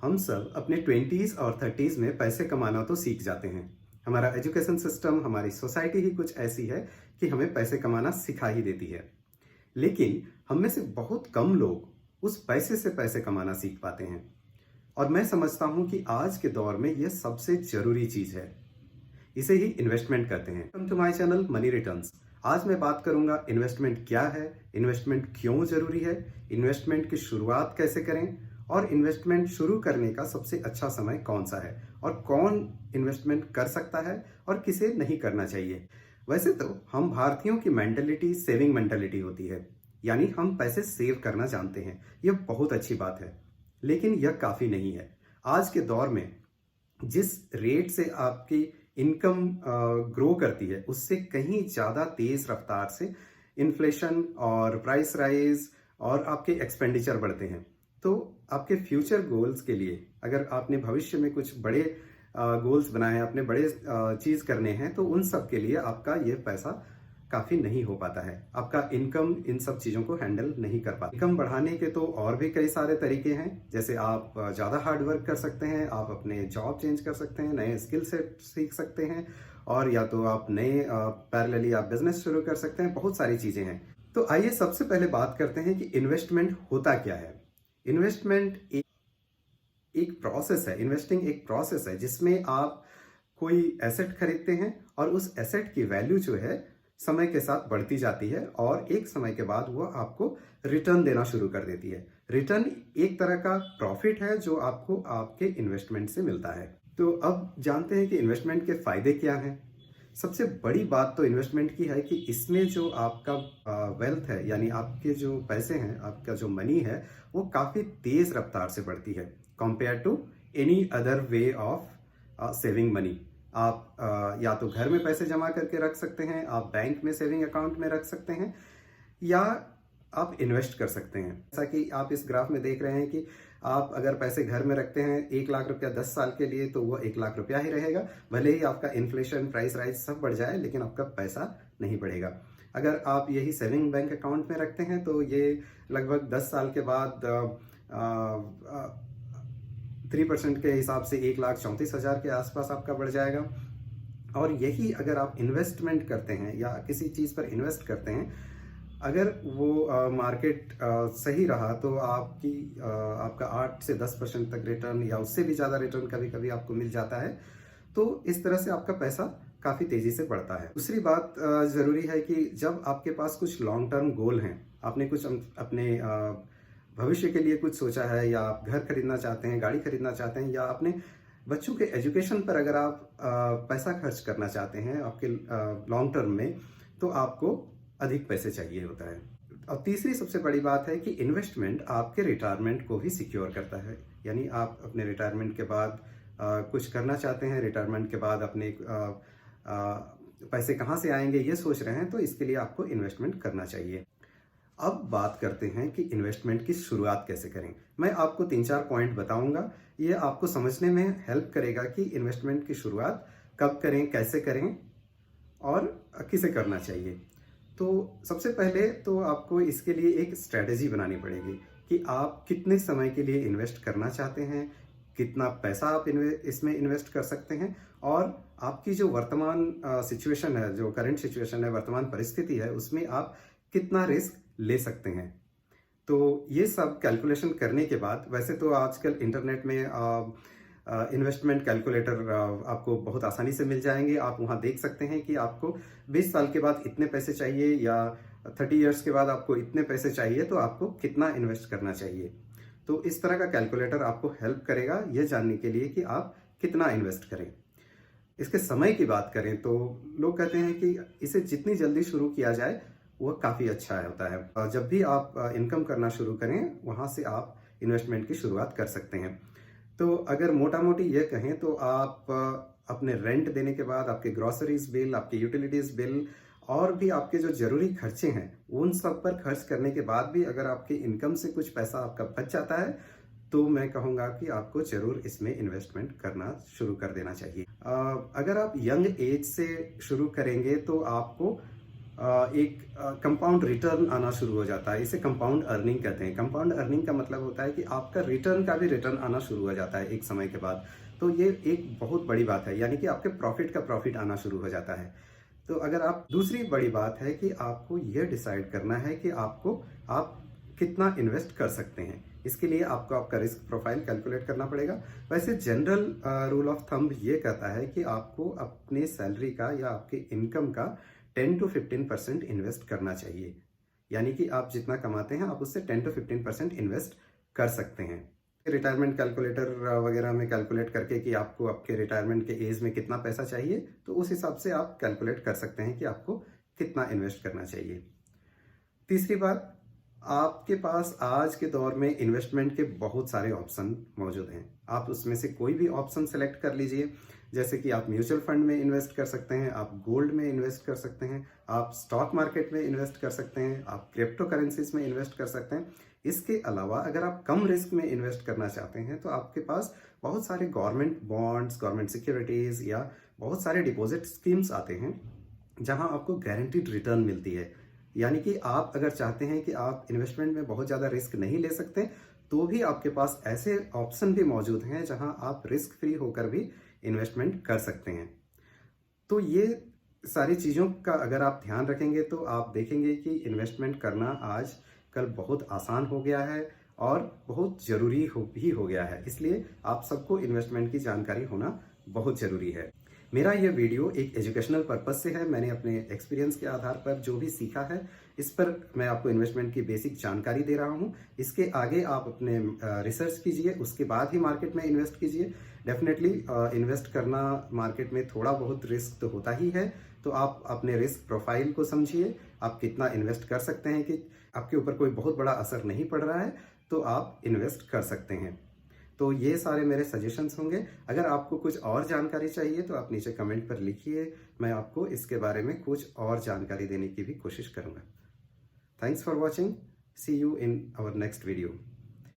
हम सब अपने 20s और 30s में पैसे कमाना तो सीख जाते हैं। हमारा एजुकेशन सिस्टम, हमारी सोसाइटी ही कुछ ऐसी है कि हमें पैसे कमाना सिखा ही देती है। लेकिन हम में से बहुत कम लोग उस पैसे से पैसे कमाना सीख पाते हैं। और मैं समझता हूं कि आज के दौर में यह सबसे जरूरी चीज है। इसे ही इन्वेस्टमेंट कहते हैं। Welcome to my channel Money Returns. आज मैं बात करूंगा इन्वेस्टमेंट क्या है, इन्वेस्टमेंट क्यों जरूरी है, इन्वेस्टमेंट की शुरुआत कैसे करें और इन्वेस्टमेंट शुरू करने का सबसे अच्छा समय कौन सा है और कौन इन्वेस्टमेंट कर सकता है और किसे नहीं करना चाहिए। वैसे तो हम भारतीयों की मेंटेलिटी सेविंग मेंटेलिटी होती है, यानी हम पैसे सेव करना जानते हैं। यह बहुत अच्छी बात है, लेकिन यह काफी नहीं है। आज के दौर में जिस रेट से आपकी इनकम ग्रो करती है, उससे कहीं ज़्यादा तेज रफ्तार से इन्फ्लेशन और प्राइस राइज और आपके एक्सपेंडिचर बढ़ते हैं। तो आपके फ्यूचर गोल्स के लिए, अगर आपने भविष्य में कुछ बड़े गोल्स बनाए हैं, अपने बड़े चीज़ करने हैं, तो उन सब के लिए आपका ये पैसा काफ़ी नहीं हो पाता है। आपका इनकम इन सब चीज़ों को हैंडल नहीं कर पाता। इनकम बढ़ाने के तो और भी कई सारे तरीके हैं। जैसे आप ज़्यादा हार्ड वर्क कर सकते हैं, आप अपने जॉब चेंज कर सकते हैं, नए स्किल सेट सीख सकते हैं, और या तो आप नए पैरेलली आप बिजनेस शुरू कर सकते हैं। बहुत सारी चीज़ें हैं। तो आइए सबसे पहले बात करते हैं कि इन्वेस्टमेंट होता क्या है। इन्वेस्टमेंट एक प्रोसेस है। इन्वेस्टिंग एक प्रोसेस है जिसमें आप कोई एसेट खरीदते हैं और उस एसेट की वैल्यू जो है समय के साथ बढ़ती जाती है और एक समय के बाद वो आपको रिटर्न देना शुरू कर देती है। रिटर्न एक तरह का प्रॉफिट है जो आपको आपके इन्वेस्टमेंट से मिलता है। तो अब जानते हैं कि इन्वेस्टमेंट के फायदे क्या हैं। सबसे बड़ी बात तो इन्वेस्टमेंट की है कि इसमें जो आपका वेल्थ है, यानी आपके जो पैसे हैं, आपका जो मनी है, वो काफ़ी तेज़ रफ्तार से बढ़ती है compare to any other way of saving money. आप या तो घर में पैसे जमा करके रख सकते हैं, आप बैंक में सेविंग अकाउंट में रख सकते हैं, या आप इन्वेस्ट कर सकते हैं। जैसा कि आप इस ग्राफ में देख रहे हैं कि आप अगर पैसे घर में रखते हैं 1 लाख रुपया 10 साल के लिए, तो वो 1 लाख रुपया ही रहेगा। भले ही आपका इन्फ्लेशन, प्राइस राइज सब बढ़ जाए, लेकिन आपका पैसा नहीं बढ़ेगा। अगर आप यही सेविंग बैंक अकाउंट में रखते हैं तो ये लगभग 10 साल के बाद 3% के हिसाब से 1,34,000 के आसपास आपका बढ़ जाएगा। और यही अगर आप इन्वेस्टमेंट करते हैं या किसी चीज़ पर इन्वेस्ट करते हैं, अगर वो मार्केट सही रहा तो आपका 8 से 10% तक रिटर्न या उससे भी ज़्यादा रिटर्न कभी कभी आपको मिल जाता है। तो इस तरह से आपका पैसा काफ़ी तेज़ी से बढ़ता है। दूसरी बात ज़रूरी है कि जब आपके पास कुछ लॉन्ग टर्म गोल हैं, आपने कुछ अपने भविष्य के लिए कुछ सोचा है, या आप घर खरीदना चाहते हैं, गाड़ी खरीदना चाहते हैं, या अपने बच्चों के एजुकेशन पर अगर आप पैसा खर्च करना चाहते हैं आपके लॉन्ग टर्म में, तो आपको अधिक पैसे चाहिए होता है। और तीसरी सबसे बड़ी बात है कि इन्वेस्टमेंट आपके रिटायरमेंट को भी सिक्योर करता है। यानी आप अपने रिटायरमेंट के बाद कुछ करना चाहते हैं, रिटायरमेंट के बाद अपने पैसे कहाँ से आएंगे ये सोच रहे हैं, तो इसके लिए आपको इन्वेस्टमेंट करना चाहिए। अब बात करते हैं कि इन्वेस्टमेंट की शुरुआत कैसे करें। मैं आपको 3-4 पॉइंट बताऊंगा। ये आपको समझने में हेल्प करेगा कि इन्वेस्टमेंट की शुरुआत कब करें, कैसे करें और किसे करना चाहिए। तो सबसे पहले तो आपको इसके लिए एक स्ट्रेटेजी बनानी पड़ेगी कि आप कितने समय के लिए इन्वेस्ट करना चाहते हैं, कितना पैसा आप इसमें इन्वेस्ट कर सकते हैं, और आपकी जो वर्तमान सिचुएशन है, जो करंट सिचुएशन है, वर्तमान परिस्थिति है, उसमें आप कितना रिस्क ले सकते हैं। तो ये सब कैलकुलेशन करने के बाद, वैसे तो आजकल इंटरनेट में इन्वेस्टमेंट कैलकुलेटर आपको बहुत आसानी से मिल जाएंगे। आप वहाँ देख सकते हैं कि आपको 20 साल के बाद इतने पैसे चाहिए, या 30 इयर्स के बाद आपको इतने पैसे चाहिए, तो आपको कितना इन्वेस्ट करना चाहिए। तो इस तरह का कैलकुलेटर आपको हेल्प करेगा यह जानने के लिए कि आप कितना इन्वेस्ट करें। इसके समय की बात करें तो लोग कहते हैं कि इसे जितनी जल्दी शुरू किया जाए वो काफ़ी अच्छा होता है। जब भी आप इनकम करना शुरू करें, वहाँ से आप इन्वेस्टमेंट की शुरुआत कर सकते हैं। तो अगर मोटा मोटी ये कहें तो आप अपने रेंट देने के बाद, आपके ग्रॉसरीज बिल, आपके यूटिलिटीज बिल और भी आपके जो जरूरी खर्चे हैं, उन सब पर खर्च करने के बाद भी अगर आपके इनकम से कुछ पैसा आपका बच जाता है, तो मैं कहूँगा कि आपको जरूर इसमें इन्वेस्टमेंट करना शुरू कर देना चाहिए। अगर आप यंग एज से शुरू करेंगे तो आपको एक कंपाउंड रिटर्न आना शुरू हो जाता है। इसे कंपाउंड अर्निंग कहते हैं। कंपाउंड अर्निंग का मतलब होता है कि आपका रिटर्न का भी रिटर्न आना शुरू हो जाता है एक समय के बाद। तो ये एक बहुत बड़ी बात है, यानी कि आपके प्रॉफिट का प्रॉफिट आना शुरू हो जाता है। तो अगर आप दूसरी बड़ी बात है कि आपको यह डिसाइड करना है कि आप कितना इन्वेस्ट कर सकते हैं। इसके लिए आपको आपका रिस्क प्रोफाइल कैलकुलेट करना पड़ेगा। वैसे जनरल रूल ऑफ थंब ये कहता है कि आपको अपने सैलरी का या आपके इनकम का 10 to 15% इन्वेस्ट करना चाहिए। यानी कि आप जितना कमाते हैं आप उससे 10 to 15% इन्वेस्ट कर सकते हैं। रिटायरमेंट कैलकुलेटर वगैरह में कैलकुलेट करके कि आपको आपके रिटायरमेंट के एज में कितना पैसा चाहिए, तो उस हिसाब से आप कैलकुलेट कर सकते हैं कि आपको कितना इन्वेस्ट करना चाहिए। तीसरी बात, आपके पास आज के दौर में इन्वेस्टमेंट के बहुत सारे ऑप्शन मौजूद हैं। आप उसमें से कोई भी ऑप्शन सेलेक्ट कर लीजिए। जैसे कि आप म्यूचुअल फंड में इन्वेस्ट कर सकते हैं, आप गोल्ड में इन्वेस्ट कर सकते हैं, आप स्टॉक मार्केट में इन्वेस्ट कर सकते हैं, आप क्रिप्टो करेंसीज में इन्वेस्ट कर सकते हैं। इसके अलावा अगर आप कम रिस्क में इन्वेस्ट करना चाहते हैं तो आपके पास बहुत सारे गवर्नमेंट बॉन्ड्स, गवर्नमेंट सिक्योरिटीज या बहुत सारे डिपॉजिट स्कीम्स आते हैं जहां आपको गारंटीड रिटर्न मिलती है। यानी कि आप अगर चाहते हैं कि आप इन्वेस्टमेंट में बहुत ज़्यादा रिस्क नहीं ले सकते, तो भी आपके पास ऐसे ऑप्शन भी मौजूद हैं जहां आप रिस्क फ्री होकर भी इन्वेस्टमेंट कर सकते हैं। तो ये सारी चीज़ों का अगर आप ध्यान रखेंगे तो आप देखेंगे कि इन्वेस्टमेंट करना आज कल बहुत आसान हो गया है और बहुत ज़रूरी भी हो गया है। इसलिए आप सबको इन्वेस्टमेंट की जानकारी होना बहुत ज़रूरी है। मेरा यह वीडियो एक एजुकेशनल पर्पज से है। मैंने अपने एक्सपीरियंस के आधार पर जो भी सीखा है, इस पर मैं आपको इन्वेस्टमेंट की बेसिक जानकारी दे रहा हूं। इसके आगे आप अपने रिसर्च कीजिए, उसके बाद ही मार्केट में इन्वेस्ट कीजिए। डेफिनेटली इन्वेस्ट करना मार्केट में थोड़ा बहुत रिस्क तो होता ही है, तो आप अपने रिस्क प्रोफाइल को समझिए। आप कितना इन्वेस्ट कर सकते हैं कि आपके ऊपर कोई बहुत बड़ा असर नहीं पड़ रहा है, तो आप इन्वेस्ट कर सकते हैं। तो ये सारे मेरे सजेशंस होंगे। अगर आपको कुछ और जानकारी चाहिए तो आप नीचे कमेंट पर लिखिए, मैं आपको इसके बारे में कुछ और जानकारी देने की भी कोशिश करूंगा। Thanks for watching, see you in our next video.